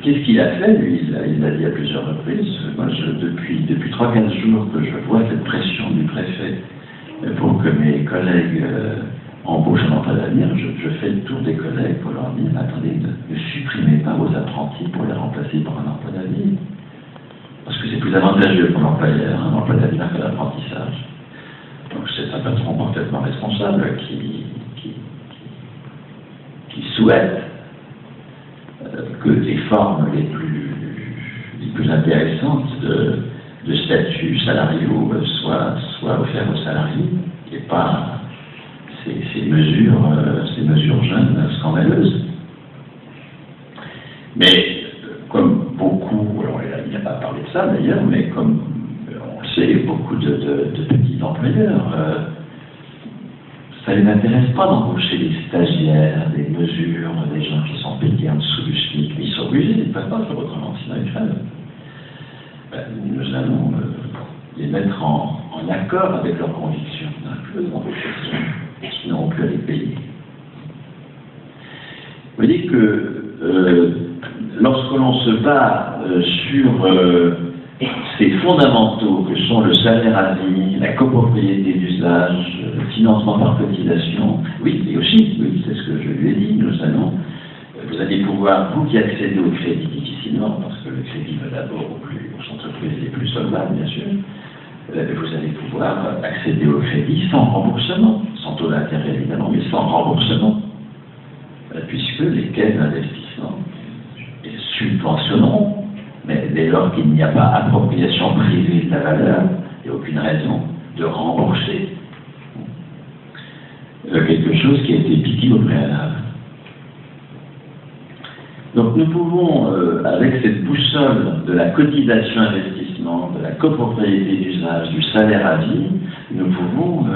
[SPEAKER 1] qu'est-ce qu'il a fait, lui? Il l'a dit à plusieurs reprises. Moi, depuis 3-4 jours que je vois cette pression du préfet pour que mes collègues embauchent un emploi d'avenir, je fais le tour des collègues pour leur dire, attendez, ne supprimez pas vos apprentis pour les remplacer par un emploi d'avenir. Parce que c'est plus avantageux pour l'employeur, un emploi d'avenir que l'apprentissage. Donc c'est un patron parfaitement responsable qui souhaite que les formes les plus intéressantes de statut salariaux soient offertes aux salariés et pas ces mesures jeunes scandaleuses. Mais comme beaucoup, alors il n'a pas parlé de ça d'ailleurs, mais comme on le sait, beaucoup de petits employeurs, ça ne les intéresse pas d'embaucher des stagiaires, des mesures, des gens qui sont payés en dessous du SMIC, mais ils sont obligés, ils ne peuvent pas faire autrement, sinon ils crèvent. Nous allons les mettre en accord avec leurs convictions. On n'a plus d'embaucher, sinon on peut les payer. Vous voyez que lorsque l'on se bat sur ces fondamentaux que sont le salaire à vie, la copropriété d'usage, le financement par cotisation, oui, et aussi, oui, c'est ce que je lui ai dit, vous allez pouvoir, vous qui accédez au crédit difficilement, parce que le crédit va d'abord aux entreprises les plus solvables, bien sûr, vous allez pouvoir accéder au crédit sans remboursement, sans taux d'intérêt évidemment, mais sans remboursement, puisque les caisses d'investissement subventionneront, mais dès lors qu'il n'y a pas appropriation privée de la valeur, il n'y a aucune raison de rembourser quelque chose qui a été piqué au préalable. Donc nous pouvons, avec cette boussole de la cotisation investissement, de la copropriété d'usage, du salaire à vie, nous pouvons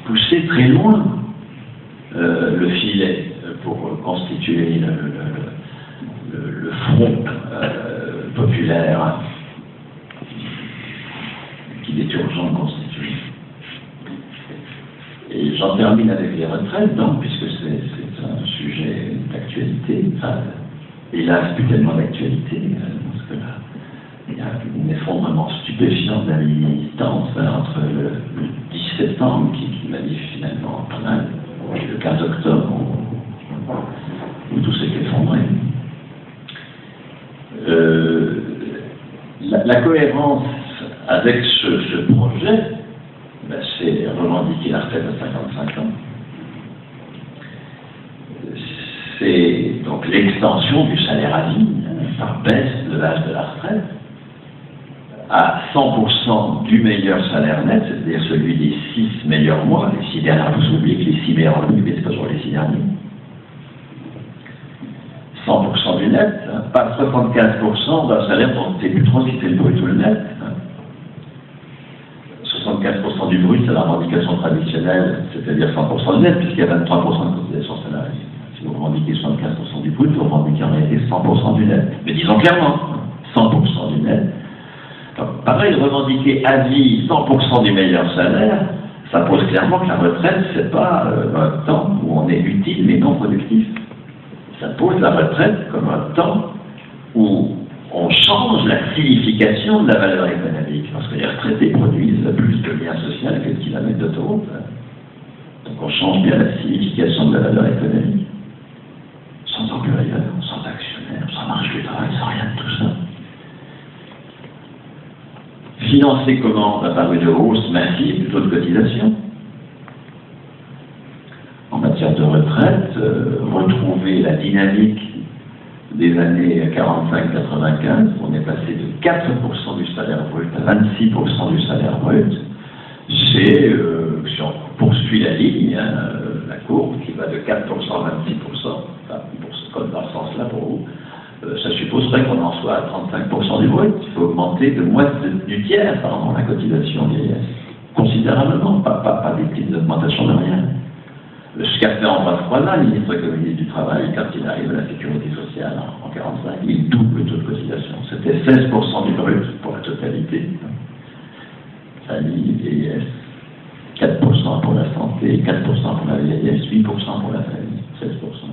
[SPEAKER 1] pousser très loin le filet pour constituer le front populaire qu'il est urgent de constituer. Et j'en termine avec les retraites, donc, puisque c'est un sujet d'actualité, hélas plus tellement d'actualité, parce que là, il y a un effondrement stupéfiant de la militance entre le 10 septembre, qui m'a dit finalement pas mal, et le 15 octobre, où tout s'est effondré. La cohérence avec ce projet, c'est revendiquer la retraite à 55 ans. C'est donc l'extension du salaire à vie, par baisse de l'âge de la retraite, à 100% du meilleur salaire net, c'est-à-dire celui des 6 meilleurs mois, les 6 derniers, vous oubliez que les 6 meilleurs mois, mais c'est pas sur les 6 derniers. 100% du net, pas 75% d'un salaire dont c'est plus trop si c'est le brut ou le net. 75% du brut, c'est la revendication traditionnelle, c'est-à-dire 100% du net, puisqu'il y a 23% de cotisation salariale. Si vous revendiquez 75% du brut, vous revendiquez en réalité 100% du net. Mais disons clairement, 100% du net. Donc, travail, revendiquer à vie 100% du meilleur salaire, ça pose clairement que la retraite, c'est pas un temps où on est utile mais non productif. Ça pose la retraite comme un temps où on change la signification de la valeur économique, parce que les retraités produisent plus de liens sociaux que de kilomètres d'autoroute. Donc on change bien la signification de la valeur économique. Sans employeur, sans actionnaire, sans marge du travail, sans rien de tout ça. Financer comment? Par une hausse massive du taux de cotisation. En matière de retraite, retrouver la dynamique des années 45-95, on est passé de 4% du salaire brut à 26% du salaire brut. C'est, si on poursuit la ligne, la courbe qui va de 4% à 26%, comme dans ce sens-là pour vous, ça supposerait qu'on en soit à 35% du brut. Il faut augmenter du tiers, pardon, la cotisation vieillesse. Considérablement, pas des petites augmentations de rien. Ce qu'a fait en 23 ans, le ministre communiste du Travail, quand il arrive à la sécurité sociale en 1945, il double le taux de cotisation. C'était 16% du brut pour la totalité. Famille, vieillesse, 4% pour la santé, 4% pour la vieillesse, 8% pour la famille, 16%.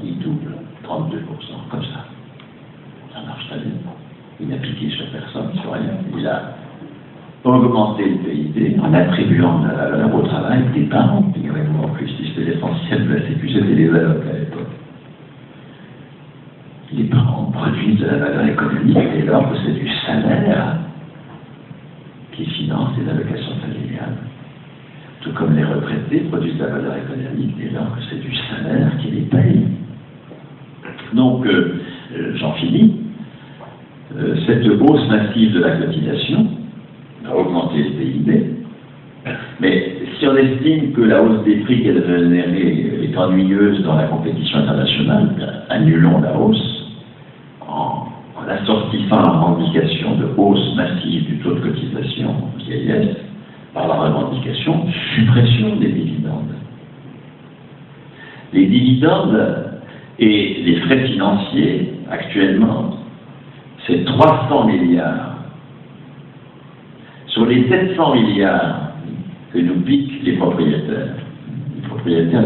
[SPEAKER 1] Il double, 32%, comme ça. Ça marche très bien. Il n'a piqué sur personne, sur rien. Il a augmenté le PIB en attribuant de la valeur au travail des parents. Figurez-vous, en plus, si c'était l'essentiel de la Sécu, c'était les allocs à l'époque. Les parents produisent de la valeur économique dès lors que c'est du salaire qui finance les allocations familiales. Tout comme les retraités produisent de la valeur économique dès lors que c'est du salaire qui les paye. Donc, j'en finis. Cette hausse massive de la cotisation a augmenté le PIB, mais si on estime que la hausse des prix qu'elle a générée est ennuyeuse dans la compétition internationale, annulons la hausse en assortissant la revendication de hausse massive du taux de cotisation vieillesse par la revendication de suppression des dividendes. Les dividendes et les frais financiers, actuellement, c'est 300 milliards. Sur les 700 milliards que nous piquent les propriétaires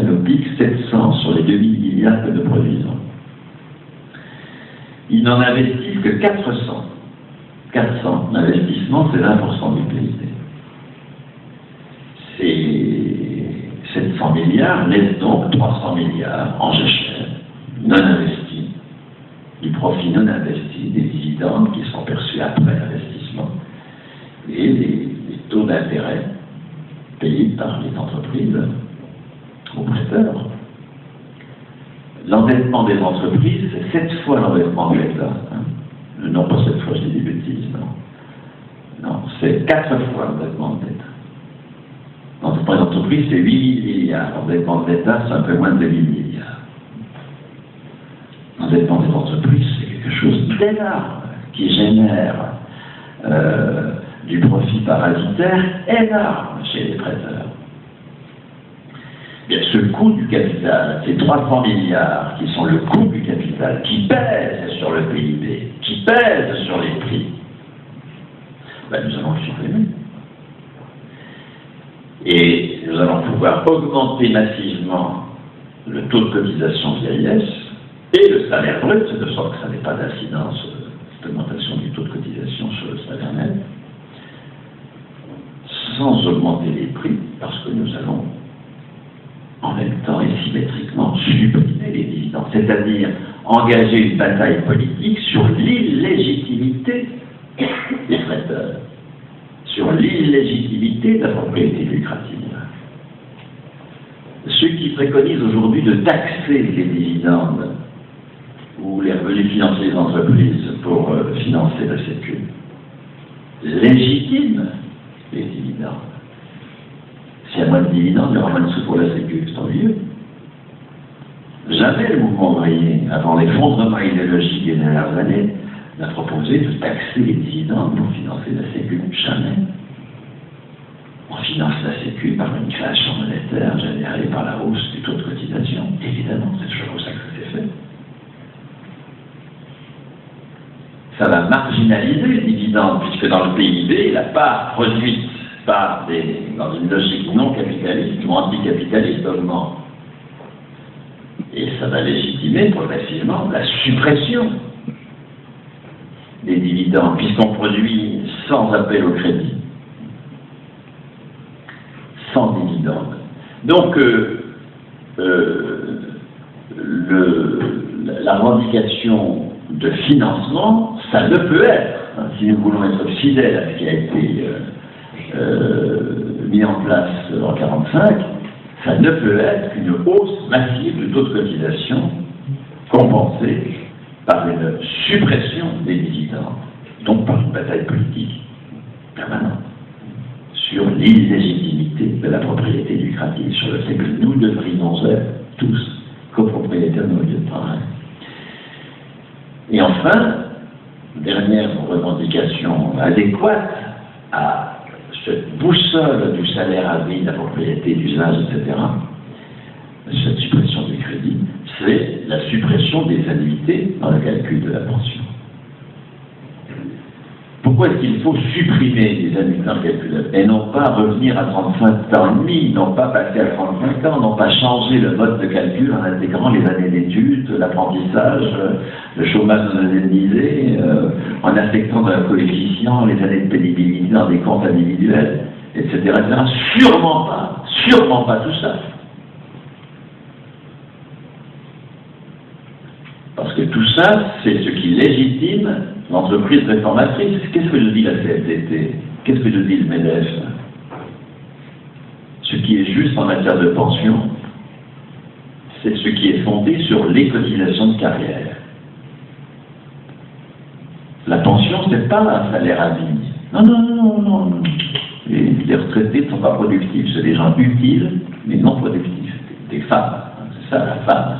[SPEAKER 1] nous piquent 700 sur les 2000 milliards que nous produisons. Ils n'en investissent que 400. 400. L'investissement, c'est 20% du PIB. Ces 700 milliards laissent donc 300 milliards en jachère, non investis, du profit non investi, des dividendes qui sont perçus après l'investissement, et des taux d'intérêt payés par les entreprises aux prêteurs. L'endettement des entreprises, c'est 7 fois l'endettement de l'État. Non, pas 7 fois, je dis des bêtises, non. Non, c'est 4 fois l'endettement de l'État. L'endettement des entreprises, c'est 8 000 milliards. L'endettement de l'État, c'est un peu moins de 2 000 milliards. L'endettement des entreprises, c'est quelque chose d'énorme qui génère du profit parasitaire énorme chez les prêteurs. Bien, ce coût du capital, ces 300 milliards qui sont le coût du capital, qui pèsent sur le PIB, qui pèsent sur les prix, ben, nous allons le supprimer. Et nous allons pouvoir augmenter massivement le taux de cotisation vieillesse et le salaire brut, de sorte que ça n'ait pas d'incidence, cette augmentation du taux de cotisation sur le salaire net, sans augmenter les prix, parce que nous allons en même temps et symétriquement supprimer les dividendes, c'est-à-dire engager une bataille politique sur l'illégitimité des prêteurs, sur l'illégitimité de la propriété lucrative. Ceux qui préconisent aujourd'hui de taxer les dividendes ou les revenus financiers des entreprises pour financer la Sécu légitiment les dividendes. S'il y a moins de dividendes, il y aura moins de sous pour la Sécu, c'est ennuyeux. Jamais le mouvement ouvrier, avant l'effondrement idéologique des dernières années, n'a proposé de taxer les dividendes pour financer la Sécu. Jamais. On finance la Sécu par une création monétaire générée par la hausse du taux de cotisation. Évidemment, c'est toujours comme ça que ça s'est fait. Ça va marginaliser les dividendes. dividendes, puisque dans le PIB, la part produite dans une logique non capitaliste ou anticapitaliste augmente. Et ça va légitimer progressivement la suppression des dividendes, puisqu'on produit sans appel au crédit, sans dividendes. Donc, la revendication de financement, ça ne peut être, hein, si nous voulons être fidèles à ce qui a été mis en place en 1945, ça ne peut être qu'une hausse massive du taux de cotisation compensée par une suppression des dividendes, donc par une bataille politique permanente sur l'illégitimité de la propriété lucrative, sur le fait que nous devrions être tous copropriétaires de nos lieux de travail. Et enfin, dernière revendication adéquate à cette boussole du salaire à vie, de la propriété, d'usage, etc., cette suppression du crédit, c'est la suppression des annuités dans le calcul de la pension. Pourquoi est-ce qu'il faut supprimer les annuités dans le calcul de la pension et non pas revenir à 35 ans et demi, non pas passer à 35 ans, non pas changer le mode de calcul en intégrant les années d'études, l'apprentissage, le chômage non indemnisé, en affectant dans le coefficient les années de pénibilité dans des comptes individuels, etc., etc. Sûrement pas tout ça. Parce que tout ça, c'est ce qui légitime l'entreprise réformatrice. Qu'est-ce que nous dit la CFDT? Qu'est-ce que nous dit le MEDEF? Ce qui est juste en matière de pension, c'est ce qui est fondé sur les cotisations de carrière. La pension, ce n'est pas un salaire à vie. Non. Les retraités ne sont pas productifs. C'est des gens utiles, mais non productifs. Des femmes. C'est ça, la femme.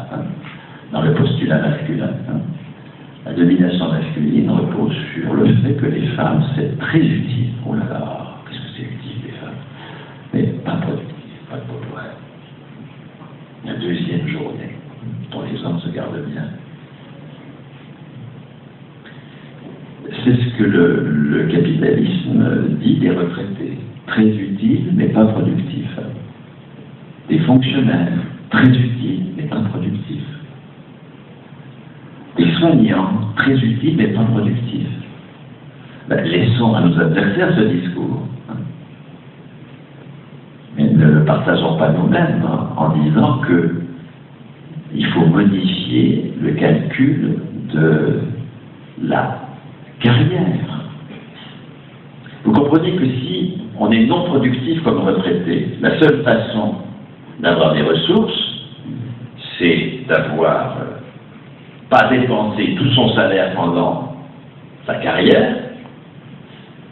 [SPEAKER 1] Dans le postulat masculin. La domination masculine repose sur le fait que les femmes, c'est très utile. Oh là là, qu'est-ce que c'est utile, les femmes? Mais pas productif, pas de pouvoir. La deuxième journée, dont les hommes se gardent bien. C'est ce que le capitalisme dit des retraités. Très utiles, mais pas productifs. Des fonctionnaires, très utiles, mais pas productifs. Des soignants, très utiles, mais pas productifs. Laissons à nos adversaires ce discours. Mais ne le partageons pas nous-mêmes en disant qu'il faut modifier le calcul de la carrière. Vous comprenez que si on est non productif comme retraité, la seule façon d'avoir des ressources, c'est d'avoir pas dépensé tout son salaire pendant sa carrière,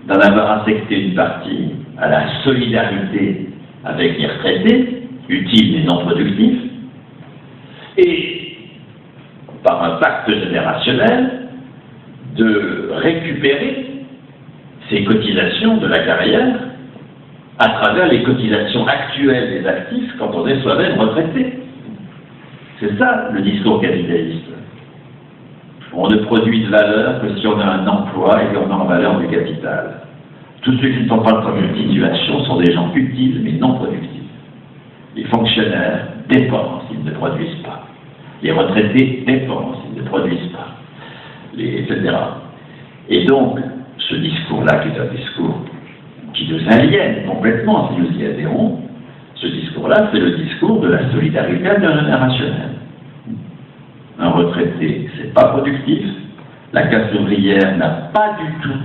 [SPEAKER 1] d'en avoir affecté une partie à la solidarité avec les retraités, utiles mais non productifs, et par un pacte générationnel, de récupérer ces cotisations de la carrière à travers les cotisations actuelles des actifs quand on est soi-même retraité. C'est ça le discours capitaliste. On ne produit de valeur que si on a un emploi et qu'on met en valeur du capital. Tous ceux qui ne sont pas dans cette situation sont des gens utiles mais non productifs. Les fonctionnaires dépensent s'ils ne produisent pas. Les retraités dépensent s'ils ne produisent pas. Etc. Et donc, ce discours-là, qui est un discours qui nous aliène complètement si nous y adhérons, ce discours-là, c'est le discours de la solidarité intergénérationnelle. Un retraité, c'est pas productif. La classe ouvrière n'a pas du tout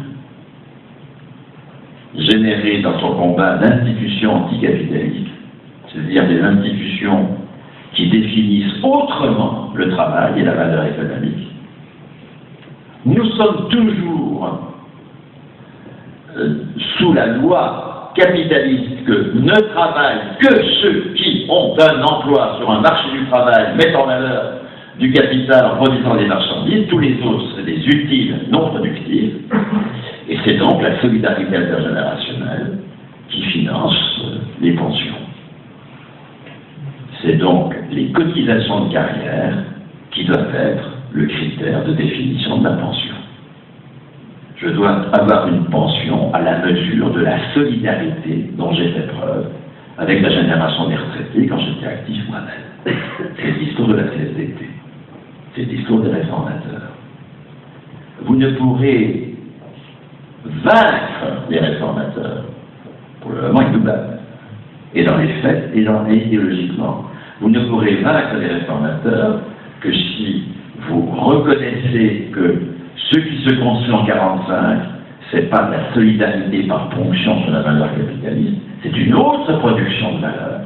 [SPEAKER 1] généré dans son combat d'institutions anticapitalistes, c'est-à-dire des institutions qui définissent autrement le travail et la valeur économique. Nous sommes toujours sous la loi capitaliste que ne travaillent que ceux qui ont un emploi sur un marché du travail, mettent en valeur du capital en produisant des marchandises, tous les autres, c'est des utiles non productifs, et c'est donc la solidarité intergénérationnelle qui finance les pensions. C'est donc les cotisations de carrière qui doivent être le critère de définition de la pension. je dois avoir une pension à la mesure de la solidarité dont j'ai fait preuve avec la génération des retraités quand j'étais actif moi-même. C'est le discours de la CFDT. C'est le discours des réformateurs. Vous ne pourrez vaincre les réformateurs, pour le moment ils nous battent, et dans les faits et idéologiquement, vous ne pourrez vaincre les réformateurs que si vous reconnaissez que ce qui se construit en 1945, c'est pas de la solidarité par ponction sur la valeur capitaliste, c'est une autre production de valeur.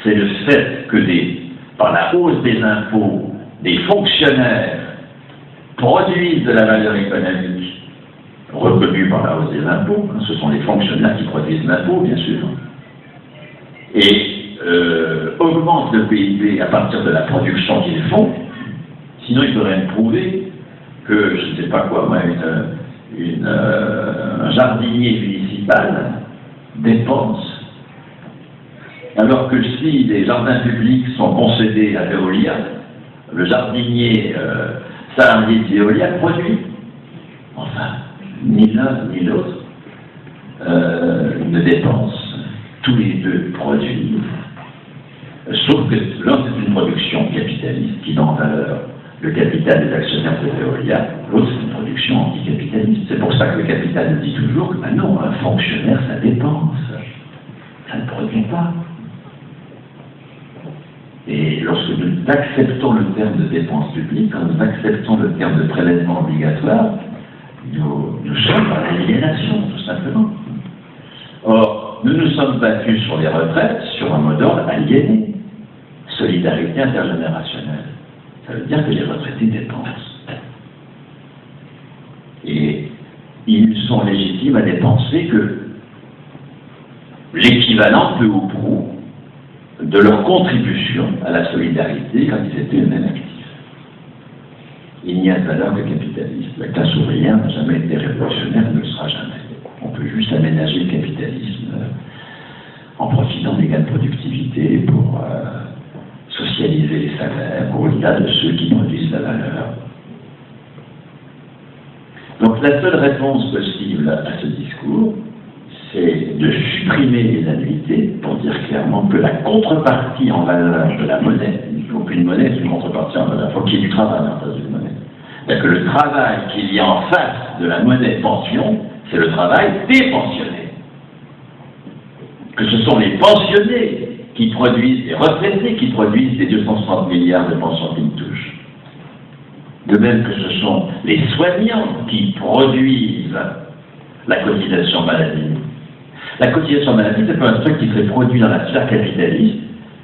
[SPEAKER 1] C'est le fait que par la hausse des impôts, des fonctionnaires produisent de la valeur économique reconnue par la hausse des impôts. Ce sont les fonctionnaires qui produisent l'impôt, bien sûr. Et augmentent le PIB à partir de la production qu'ils font. Sinon, ils pourraient me prouver que, je ne sais pas quoi, moi, un jardinier municipal dépense, alors que si les jardins publics sont concédés à Veolia, le jardinier salarié de Veolia produit. Enfin, ni l'un ni l'autre ne dépensent. Tous les deux produisent. Sauf que l'un c'est une production capitaliste qui met en valeur le capital des actionnaires de Veolia, l'autre c'est une production anticapitaliste. C'est pour ça que le capital dit toujours que ben non, un fonctionnaire ça dépense, ça ne produit pas. Et lorsque nous acceptons le terme de dépense publique, quand nous acceptons le terme de prélèvement obligatoire, nous sommes dans l'aliénation, tout simplement. Or, nous nous sommes battus sur les retraites sur un mot d'ordre aliéné. Solidarité intergénérationnelle. Ça veut dire que les retraités dépensent. Et ils sont légitimes à dépenser que l'équivalent peu ou prou de leur contribution à la solidarité quand ils étaient eux-mêmes actifs. Il n'y a de valeur que capitaliste. La classe ouvrière n'a jamais été révolutionnaire, ne le sera jamais. On peut juste aménager le capitalisme en profitant des gains de productivité pour socialiser les salaires au-delà de ceux qui produisent la valeur. Donc la seule réponse possible à ce discours, c'est de supprimer les annuités pour dire clairement que la contrepartie en valeur de la monnaie, il faut qu'une monnaie ait une contrepartie en valeur, il faut qu'il y ait du travail en face d'une monnaie. C'est-à-dire que le travail qu'il y a en face de la monnaie pension, c'est le travail des pensionnés. Que ce sont les pensionnés qui produisent, les retraités qui produisent les 260 milliards de pensions qu'ils touchent. De même que ce sont les soignants qui produisent la cotisation maladie. La cotisation maladie, c'est pas un truc qui serait produit dans la sphère capitaliste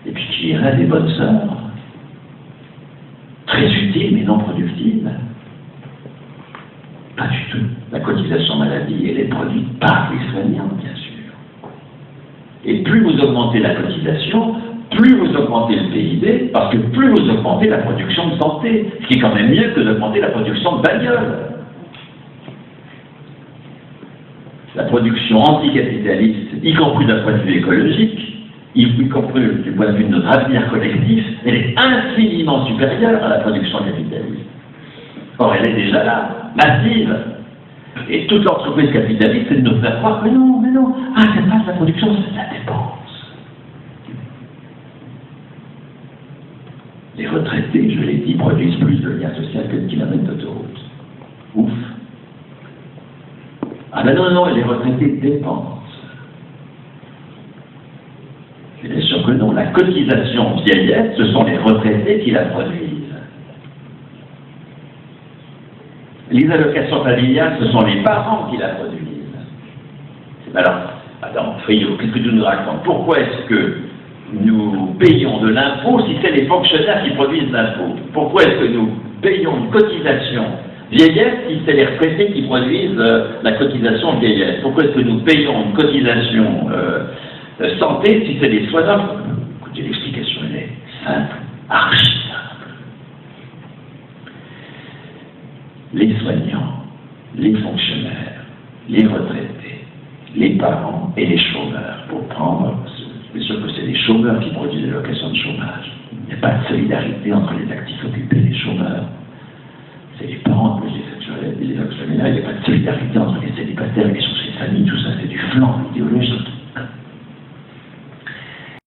[SPEAKER 1] et puis qui irait à des bonnes sœurs. Très utile mais non productive. Pas du tout. La cotisation maladie, elle est produite par les soignants, bien sûr. Et plus vous augmentez la cotisation, plus vous augmentez le PIB, parce que plus vous augmentez la production de santé, ce qui est quand même mieux que d'augmenter la production de bagnoles. La production anticapitaliste, y compris d'un point de vue écologique, y compris du point de vue de notre avenir collectif, elle est infiniment supérieure à la production capitaliste. Or, elle est déjà là, massive. Et toute l'entreprise capitaliste, c'est de nous faire croire, mais non, c'est pas de la production, c'est de la dépense. Les retraités, je l'ai dit, produisent plus de liens sociaux que de kilomètres d'autoroute. Ouf. Ah ben non, les retraités dépensent. C'est bien sûr que non. La cotisation vieillesse, ce sont les retraités qui la produisent. Les allocations familiales, ce sont les parents qui la produisent. Alors, attends, Friot, qu'est-ce que tu nous racontes? Pourquoi est-ce que nous payons de l'impôt si c'est les fonctionnaires qui produisent l'impôt? Pourquoi est-ce que nous payons une cotisation vieillesse si c'est les retraités qui produisent la cotisation vieillesse? Pourquoi est-ce que nous payons une cotisation santé si c'est les soignants? Écoutez, l'explication elle est simple, archi simple. Les soignants, les fonctionnaires, les retraités, les parents et les chômeurs, pour prendre, c'est sûr que c'est les chômeurs qui produisent les allocations de chômage. Il n'y a pas de solidarité entre les actifs occupés et les chômeurs. C'est les parents qui produisent fait, dit Lénox Lamela, il n'y a pas de solidarité entre les célibataires et les sources de famille, tout ça c'est du flanc idéologique.